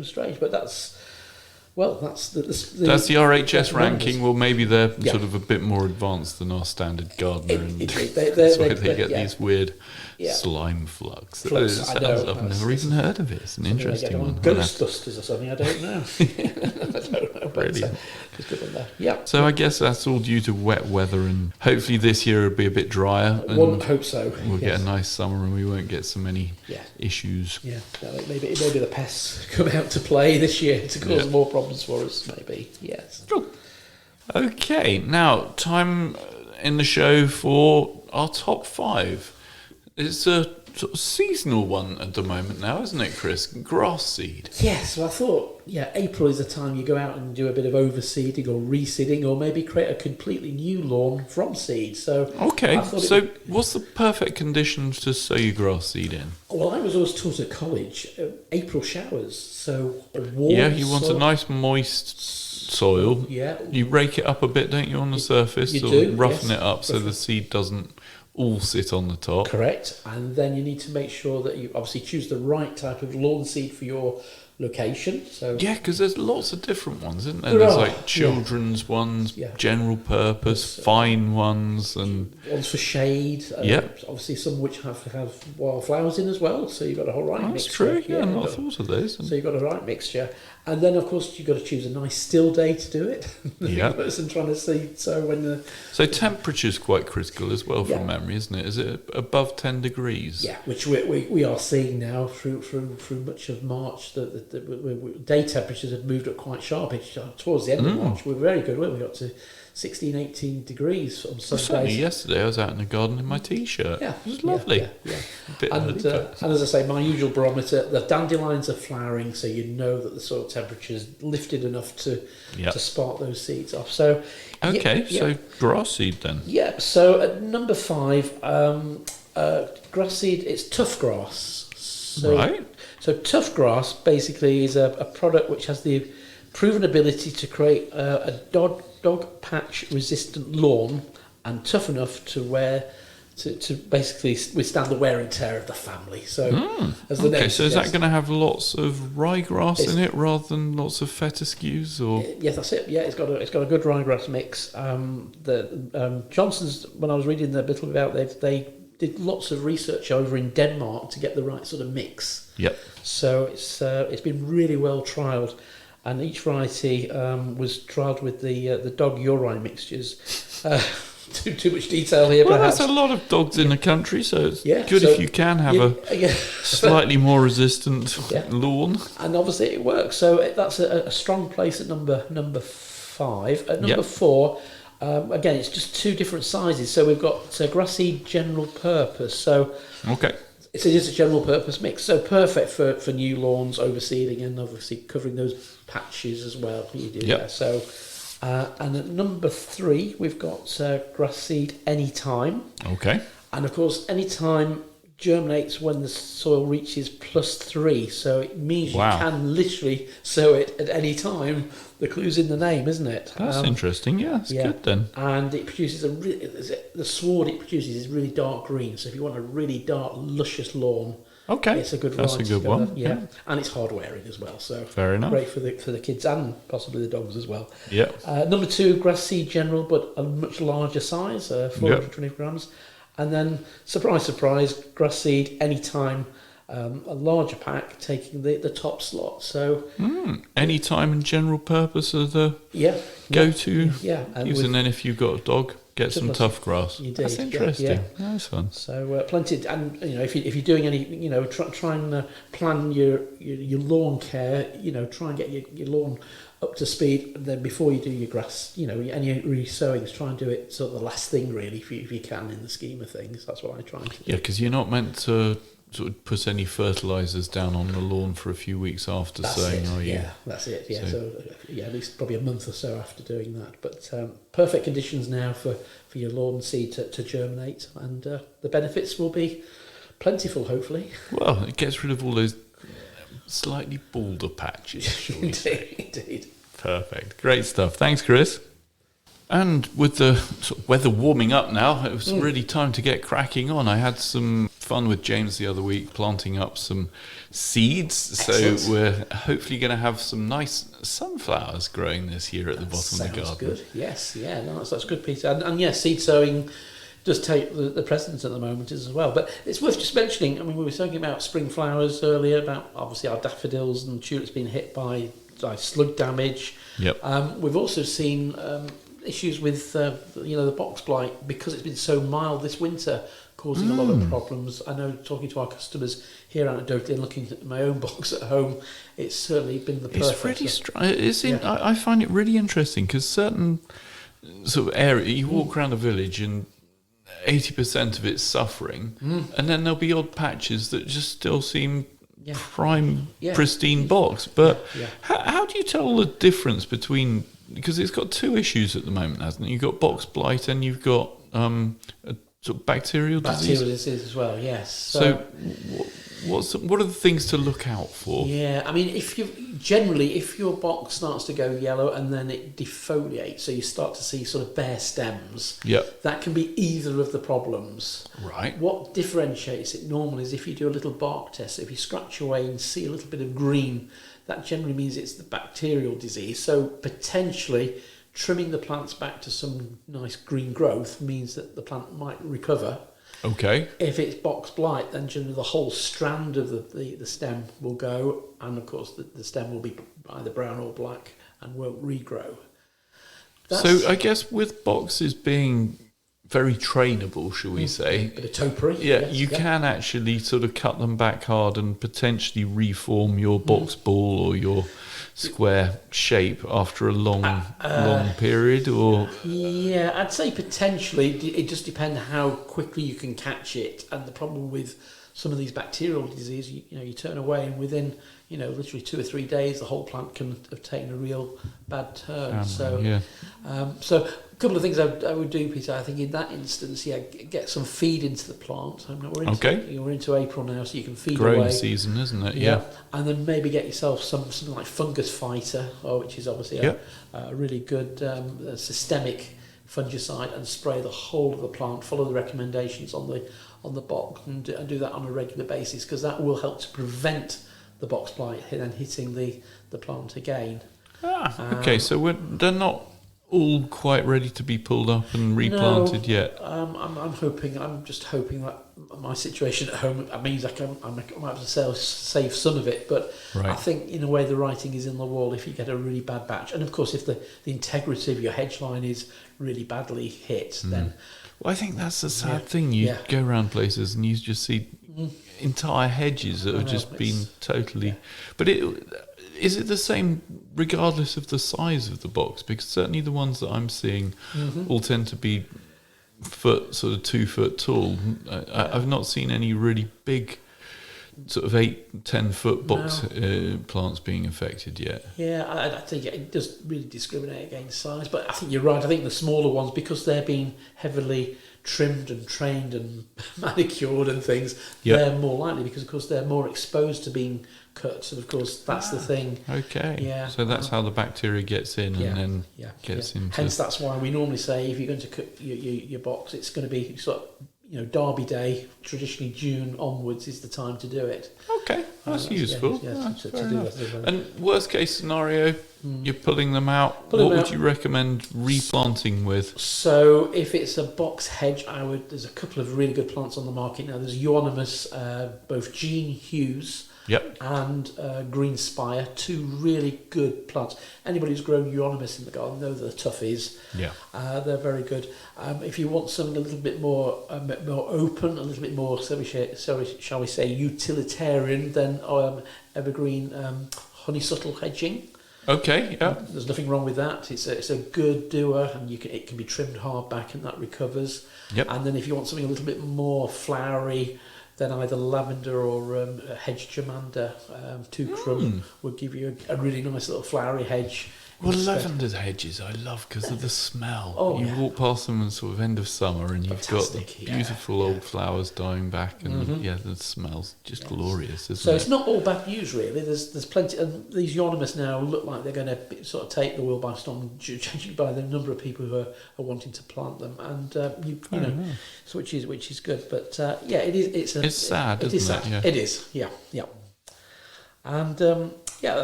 strange, but that's the RHS ranking. Well, maybe they're sort of a bit more advanced than our standard gardener, that's why they get these weird slime flux. I've never even heard of it. It's an interesting one. Ghost dusters or something. I don't know. I don't know. Brilliant. It's good one there. Yeah. So I guess that's all due to wet weather, and hopefully this year it'll be a bit drier. One hope so. We'll get a nice summer, and we won't get so many issues. Yeah, maybe the pests come out to play this year to cause more problems for us. Maybe yes. Sure. Okay, now time in the show for our top 5. It's a sort of seasonal one at the moment now, isn't it, Chris? Grass seed. Yes, well, I thought, April is the time you go out and do a bit of overseeding or reseeding, or maybe create a completely new lawn from seed. So, what's the perfect conditions to sow your grass seed in? Well, I was always taught at college, April showers, so a warm you want a nice moist soil. Yeah. You rake it up a bit, don't you, on the surface? You roughen it up so the seed doesn't all sit on the top. Correct. And then you need to make sure that you obviously choose the right type of lawn seed for your location. So because there's lots of different ones, isn't there? There's like children's ones, general purpose, fine ones, and ones for shade. Obviously some which have wildflowers in as well, so you've got a whole right mixture. That's true. I've not thought of those. So you've got a right mixture. And then, of course, you've got to choose a nice still day to do it. And trying to see. So temperature's quite critical as well from memory, isn't it? Is it above 10 degrees? Yeah, which we are seeing now through much of March. The day temperatures have moved up quite sharp. Towards the end of March, we're very good. We got to 16, 18 degrees on some days. Yesterday I was out in the garden in my T-shirt. It was lovely. And as I say, my usual barometer, the dandelions are flowering, so you know that the soil temperature is lifted enough to spark those seeds off. So so grass seed then. Yeah, so at number 5, grass seed, it's tough grass. So tough grass basically is a product which has the proven ability to create a dog patch resistant lawn and tough enough to basically withstand the wear and tear of the family. So as the name suggests, is that going to have lots of ryegrass in it rather than lots of fetiscues? Or yes, that's it. Yeah, it's got a good ryegrass mix. The Johnson's, when I was reading the bit about they did lots of research over in Denmark to get the right sort of mix. Yep. So it's been really well trialled. And each variety was trialled with the dog urine mixtures. Too much detail here, perhaps. There's a lot of dogs in the country, so it's good if you can have a slightly more resistant lawn. And obviously it works. So that's a strong place at number 5. At number 4, again, it's just 2 different sizes. So we've got grass seed general purpose. So it's just a general purpose mix, so perfect for new lawns, overseeding, and obviously covering those patches as well. You do there. So, and at number 3, we've got grass seed anytime. Okay. And of course, anytime germinates when the soil reaches +3, so it means you can literally sow it at any time. The clue's in the name, isn't it? That's interesting. Yeah, it's good then. And it produces the sward it produces is really dark green. So if you want a really dark, luscious lawn, it's a good variety. That's a good one. Yeah, and it's hard wearing as well. So fair enough. Great for the kids and possibly the dogs as well. Yeah. Number 2, grass seed general, but a much larger size, 420 grams. And then, surprise, surprise, grass seed anytime, a larger pack taking the top slot. So anytime and general purpose are the go-to. And then if you've got a dog, get some tough grass. You That's interesting. Nice one. So plenty, and if you're doing any, try and plan your lawn care. Try and get your lawn up to speed, and then before you do your grass, any re-sowings, try and do it sort of the last thing really, if you can, in the scheme of things. That's what I try to do. Yeah, because you're not meant to sort of put any fertilisers down on the lawn for a few weeks after sowing, are you? Yeah, that's it. Yeah, so at least probably a month or so after doing that. But perfect conditions now for your lawn seed to germinate, and the benefits will be plentiful, hopefully. Well, it gets rid of all those slightly balder patches, shall we say. Indeed. Perfect. Great stuff. Thanks, Chris. And with the sort of weather warming up now, it was really time to get cracking on. I had some fun with James the other week planting up some seeds. Excellent. So we're hopefully going to have some nice sunflowers growing this year at the bottom of the garden. Sounds good. Yes, yeah, no, that's good, Peter. And yes, seed sowing does take the precedence at the moment as well. But it's worth just mentioning, I mean, we were talking about spring flowers earlier, about obviously our daffodils and tulips being hit by slug damage. Yep. We've also seen issues with the box blight because it's been so mild this winter, causing a lot of problems. I know, talking to our customers here anecdotally and looking at my own box at home, it's certainly been the perfect. It's really I find it really interesting because certain sort of area, you walk around a village and 80% of it's suffering, and then there'll be odd patches that just still seem pristine box. But how do you tell the difference between, because it's got two issues at the moment, hasn't it? You've got box blight and you've got a sort of bacterial disease. Bacterial disease as well, yes. So what are the things to look out for? Yeah, I mean, if your box starts to go yellow and then it defoliates, so you start to see sort of bare stems, that can be either of the problems. Right. What differentiates it normally is if you do a little bark test. If you scratch away and see a little bit of green, that generally means it's the bacterial disease. So potentially trimming the plants back to some nice green growth means that the plant might recover. Okay. If it's box blight, then generally the whole strand of the stem will go, and of course the stem will be either brown or black and won't regrow. So I guess with boxes being very trainable, shall we say? Bit of topiary. You can actually sort of cut them back hard and potentially reform your box ball or your square shape after a long period, or I'd say potentially. It just depends how quickly you can catch it. And the problem with some of these bacterial diseases, you turn away and within literally 2 or 3 days the whole plant can have taken a real bad turn. So a couple of things I would do, Peter. I think in that instance, get some feed into the plant. We're into April now, so you can feed growing away. season, isn't it? Yeah. And then maybe get yourself something like Fungus Fighter, which is obviously a really good systemic fungicide, and spray the whole of the plant. Follow the recommendations on the box and do that on a regular basis, because that will help to prevent the box blight then hitting the plant again. Okay, so they're not all quite ready to be pulled up and replanted yet. I'm just hoping that my situation at home means I might have to save some of it, but I think in a way the writing is in the wall if you get a really bad batch. And of course if the integrity of your hedge line is really badly hit, then... Well, I think that's the sad thing. You go around places and you just see entire hedges that have just been totally... But is it the same regardless of the size of the box? Because certainly the ones that I'm seeing all tend to be sort of 2 foot tall. I've not seen any really big sort of 8-10 foot box plants being affected yet. I think it does really discriminate against size, but I think you're right. I think the smaller ones, because they're being heavily trimmed and trained and manicured and things, they're more likely, because of course they're more exposed to being cut, and of course that's the thing. Okay. So that's how the bacteria gets in and then gets into... Hence that's why we normally say if you're going to cut your box, it's going to be sort of, Derby Day, traditionally June onwards is the time to do it. Okay, that's useful. To do that. And worst case scenario, you're pulling them out. What would you recommend replanting with? So if it's a box hedge, there's a couple of really good plants on the market now. There's Euonymus, both Gene Hughes and Green Spire, 2 really good plants. Anybody who's grown Euonymus in the garden know the toughies. They're very good. If you want something a little bit more open, a little bit more, shall we say, utilitarian, then evergreen honeysuckle hedging. Okay, There's nothing wrong with that. It's a good doer, and it can be trimmed hard back, and that recovers. And then if you want something a little bit more flowery, then either lavender or hedge germander, 2 crumb would give you a really nice little flowery hedge Well, lavender hedges I love because of the smell. Oh, you walk past them in sort of end of summer and you've got the Fantastic, beautiful old flowers dying back, and the smell's just glorious, isn't So it? it's not all bad news, really. There's plenty, and these euonymus now look like they're going to sort of take the world by storm, judging by the number of people who are wanting to plant them, and so which is good. But it is. It's sad, it isn't is sad. it? Yeah. It is. Yeah. And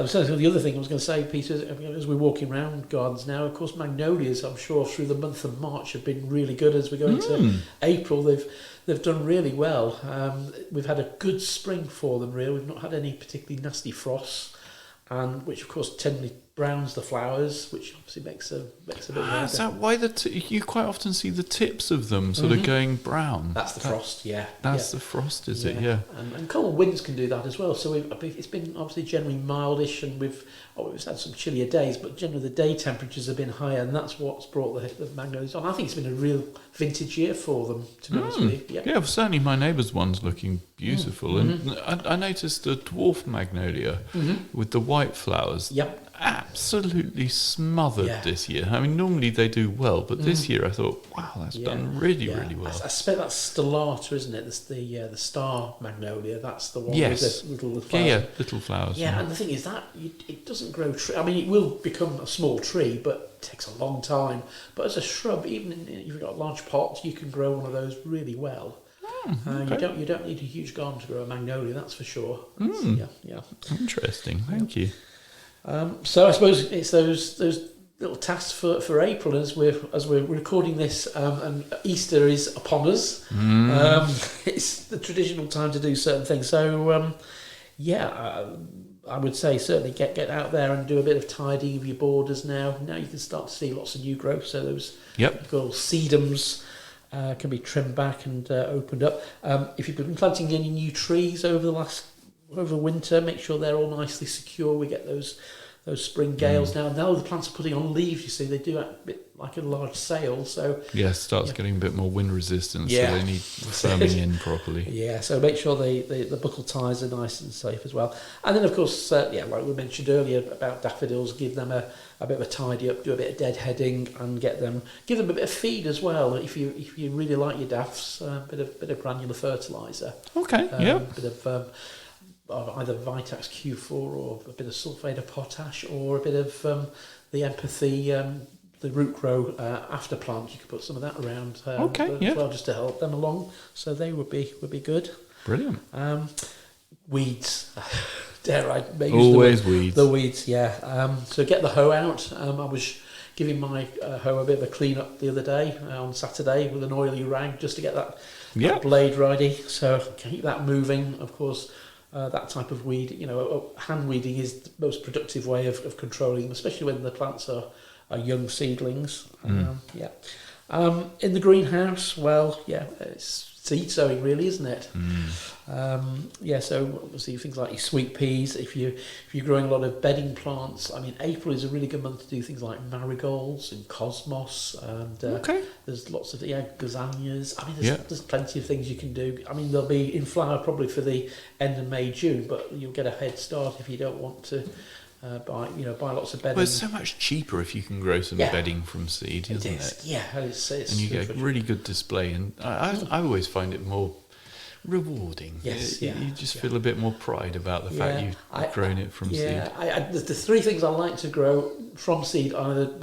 so the other thing I was going to say, Peter, as we're walking around gardens now, of course, magnolias, I'm sure through the month of March have been really good. As we go into April, they've done really well. We've had a good spring for them, really. We've not had any particularly nasty frosts, and which of course tenderly browns the flowers, which obviously makes a bit of Is that why you quite often see the tips of them sort of going brown? That's the frost, yeah. That's the frost, is it? Yeah. And cold winds can do that as well. So it's been obviously generally mildish, and we've had some chillier days, but generally the day temperatures have been higher, and that's what's brought the magnolias on. I think it's been a real vintage year for them, to be honest with you. Yeah, well, certainly my neighbour's one's looking beautiful, and I noticed the dwarf magnolia with the white flowers. Yep. Absolutely smothered this year. I mean, normally they do well, but this year I thought, wow, that's done really well. I suspect that's Stellata, isn't it? That's the star magnolia. That's the one Yes. with the little flowers. Yeah, little flowers. Yeah, and the thing is that it doesn't grow tree. I mean, it will become a small tree, but it takes a long time. But as a shrub, even if you've got a large pot, you can grow one of those really well. Okay. You don't need a huge garden to grow a magnolia, that's for sure. Yeah. Interesting. Thank you. So I suppose it's those little tasks for April as we're recording this, and Easter is upon us. It's the traditional time to do certain things. So I would say certainly get out there and do a bit of tidying of your borders now. Now you can start to see lots of new growth. So those little sedums can be trimmed back and opened up. If you've been planting any new trees over winter, make sure they're all nicely secure. We get those spring gales now. Now the plants are putting on leaves, you see, they do act a bit like a large sail. So starts getting a bit more wind resistance, so they need firming in properly. Yeah, so make sure the buckle ties are nice and safe as well. And then of course, like we mentioned earlier about daffodils, give them a bit of a tidy up, do a bit of deadheading, and give them a bit of feed as well. If you really like your daffs, a bit of granular fertiliser. Okay. A bit of either Vitax Q4 or a bit of sulphate of potash, or a bit of the empathy, the root grow after plant. You could put some of that around as well, just to help them along. So they would be good. Brilliant. Weeds. Dare I use always weeds? The weeds, yeah. So get the hoe out. I was giving my hoe a bit of a clean up the other day on Saturday with an oily rag just to get that blade ready. So keep that moving, of course. That type of weed, hand weeding is the most productive way of controlling them, especially when the plants are young seedlings. In the greenhouse, it's seed sowing, really, isn't it? So obviously things like your sweet peas. If you're growing a lot of bedding plants, I mean, April is a really good month to do things like marigolds and cosmos, and there's lots of gazanias. I mean, there's plenty of things you can do. I mean, they'll be in flower probably for the end of May, June, but you'll get a head start if you don't want to buy lots of bedding. Well, it's so much cheaper if you can grow some bedding from seed, isn't it? Yeah, it's and you get a really good display, and I always find it more rewarding. Yes, you just feel a bit more pride about the fact you've grown it from seed. The three things I like to grow from seed, either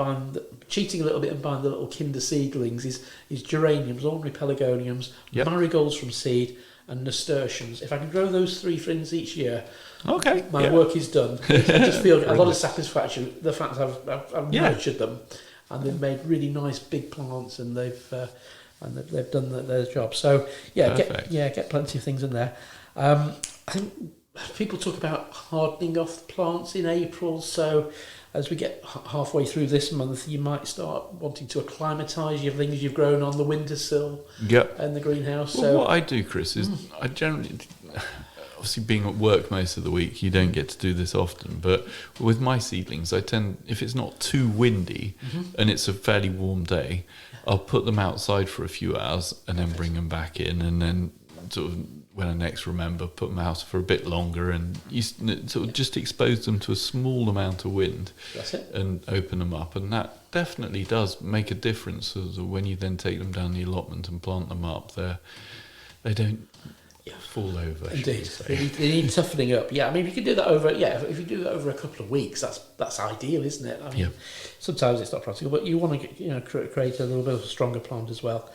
cheating a little bit and buying the little kinder seedlings, is geraniums, ordinary pelargoniums, marigolds from seed, and nasturtiums. If I can grow those three things each year, my work is done. I just feel a lot of satisfaction. The fact I've nurtured them, and they've made really nice big plants, and they've done their job. So get plenty of things in there. I think people talk about hardening off the plants in April. So as we get halfway through this month, you might start wanting to acclimatise your things you've grown on the windowsill in the greenhouse. Well, so what I do, Chris, is I generally, obviously being at work most of the week, you don't get to do this often, but with my seedlings, I tend, if it's not too windy and it's a fairly warm day, I'll put them outside for a few hours and then bring them back in, and then sort of when I next remember, put them out for a bit longer, and you sort of just expose them to a small amount of wind. That's it. And open them up, and that definitely does make a difference. So when you then take them down the allotment and plant them up, they don't fall over. Indeed, they need toughening up. Yeah, I mean, if you can do that over, if you do that over a couple of weeks, that's ideal, isn't it? I mean, sometimes it's not practical, but you want to create a little bit of a stronger plant as well.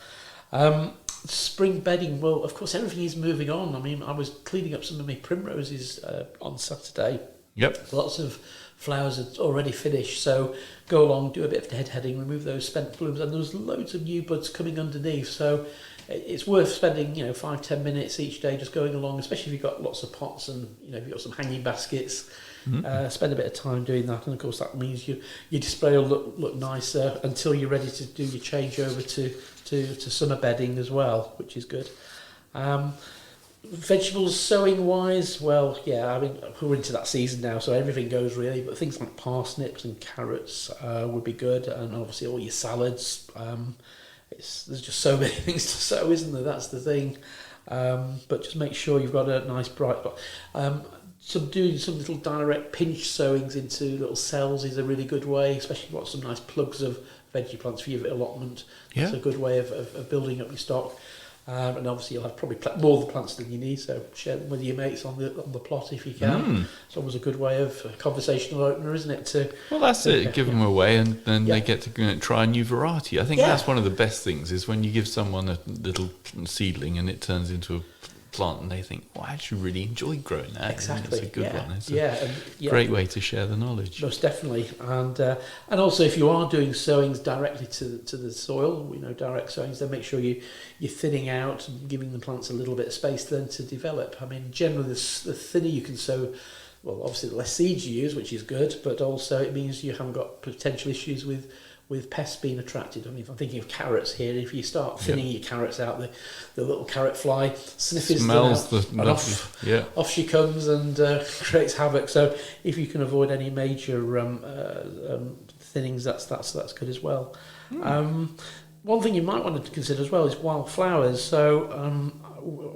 Spring bedding, well, of course, everything is moving on. I mean, I was cleaning up some of my primroses on Saturday. Yep. Lots of flowers are already finished, so go along, do a bit of deadheading, remove those spent blooms, and there's loads of new buds coming underneath. So it's worth spending 5-10 minutes each day just going along, especially if you've got lots of pots and if you've got some hanging baskets. Spend a bit of time doing that, and of course that means your display will look nicer until you're ready to do your change over to summer bedding as well, which is good. Vegetables sowing wise, well, I mean, we're into that season now, so everything goes really, but things like parsnips and carrots would be good, and obviously all your salads. There's just so many things to sow, isn't there? That's the thing. But just make sure you've got a nice bright spot. Doing some little direct pinch sowings into little cells is a really good way, especially if you've got some nice plugs of veggie plants for your allotment. Yeah. It's a good way of building up your stock. And obviously you'll have probably more of the plants than you need, so share them with your mates on the plot if you can. It's always a good way of a conversational opener, isn't it? Well, that's it. Give them away, and then they get to try a new variety. I think that's one of the best things, is when you give someone a little seedling and it turns into a plant, and they think, I actually really enjoy growing that. Exactly. It's a good one. It's a great way to share the knowledge. Most definitely. And also, if you are doing sowings directly to the soil, direct sowings, then make sure you're thinning out and giving the plants a little bit of space then to develop. I mean, generally, the thinner you can sow, well, obviously the less seeds you use, which is good, but also it means you haven't got potential issues with pests being attracted. I mean, if I'm thinking of carrots here, if you start thinning your carrots out, the little carrot fly sniffs smells them out, and off she comes and creates havoc. So if you can avoid any major thinnings, that's good as well. One thing you might want to consider as well is wildflowers. So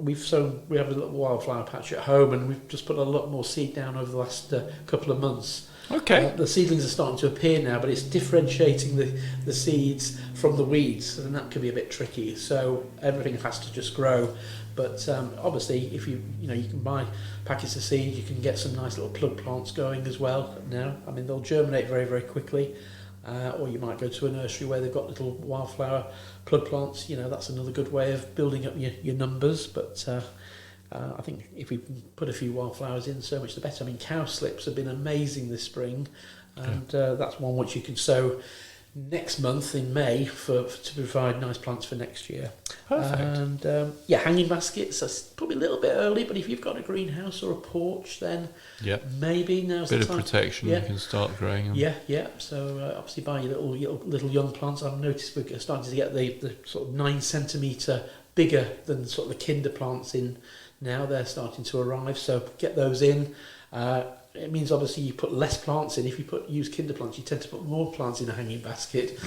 we have a little wildflower patch at home, and we've just put a lot more seed down over the last couple of months. Okay. The seedlings are starting to appear now, but it's differentiating the seeds from the weeds, and that can be a bit tricky. So everything has to just grow. But obviously, if you can buy packets of seed, you can get some nice little plug plants going as well now. I mean, they'll germinate very, very quickly. Or you might go to a nursery where they've got little wildflower plug plants. That's another good way of building up your numbers. But I think if we put a few wildflowers in, so much the better. I mean, cowslips have been amazing this spring, and that's one which you can sow next month in May to provide nice plants for next year. Perfect. And hanging baskets, that's probably a little bit early, but if you've got a greenhouse or a porch, then maybe now's the time. Bit of protection, you can start growing them. So obviously buy your little young plants. I've noticed we're starting to get the sort of 9 centimetre bigger than sort of the kinder plants in now. They're starting to arrive, so get those in. It means obviously you put less plants in. If you use kinder plants, you tend to put more plants in a hanging basket,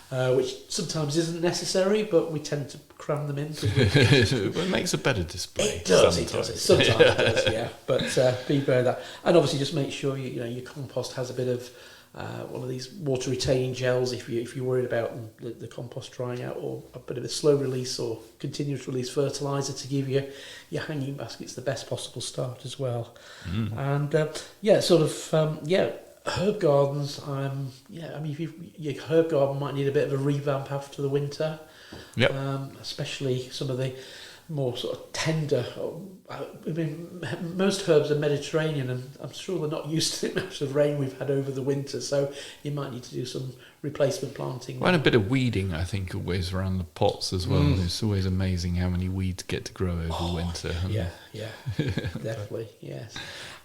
which sometimes isn't necessary, but we tend to cram them in. It makes a better display. It does. Sometimes it does, But be aware of that, and obviously just make sure your compost has a bit of one of these water retaining gels if you're worried about the compost drying out, or a bit of a slow release or continuous release fertilizer to give your hanging baskets the best possible start as well. And herb gardens. I mean, your herb garden might need a bit of a revamp after the winter. Especially some of the more sort of tender. I mean, most herbs are Mediterranean, and I'm sure they're not used to the amount of rain we've had over the winter, so you might need to do some replacement planting. And a bit of weeding, I think, always around the pots as well. It's always amazing how many weeds get to grow over winter. Definitely, yes.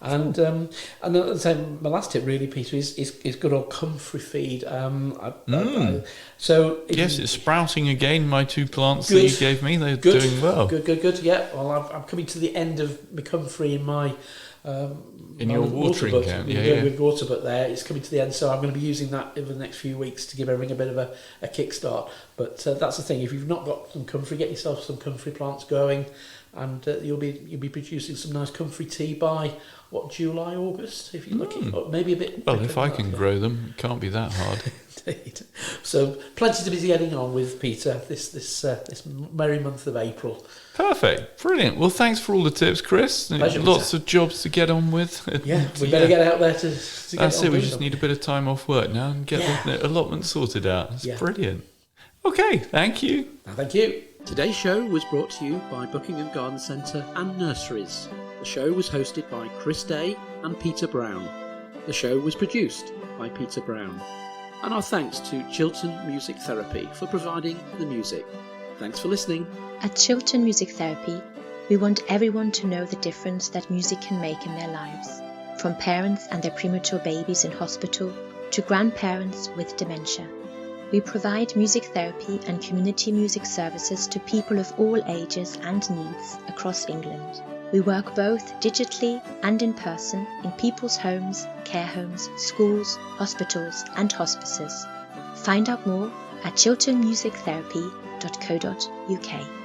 And the same, my last tip really, Peter, is good old comfrey feed. It's sprouting again. My 2 plants that you gave me, they're doing well. Good. Yeah. Well, I'm coming to the end of my comfrey in my in your watering can. With water butt there, it's coming to the end, so I'm going to be using that over the next few weeks to give everything a bit of a kickstart. But that's the thing. If you've not got some comfrey, get yourself some comfrey plants going. and you'll be producing some nice comfrey tea by July, August, if you're looking, or maybe a bit. Well, if I can grow them, it can't be that hard. Indeed. So plenty to be getting on with, Peter, this merry month of April. Perfect, brilliant. Well, thanks for all the tips, Chris. Pleasure, Lots of jobs to get on with. Yeah, we better get out there to get That's on it. We doing just them. need a bit of time off work now and get the allotment sorted out. It's Yeah. brilliant. Okay, thank you. Thank you. Today's show was brought to you by Buckingham Garden Centre and Nurseries. The show was hosted by Chris Day and Peter Brown. The show was produced by Peter Brown. And our thanks to Chiltern Music Therapy for providing the music. Thanks for listening. At Chiltern Music Therapy, we want everyone to know the difference that music can make in their lives. From parents and their premature babies in hospital to grandparents with dementia. We provide music therapy and community music services to people of all ages and needs across England. We work both digitally and in person in people's homes, care homes, schools, hospitals and hospices. Find out more at chilternmusictherapy.co.uk.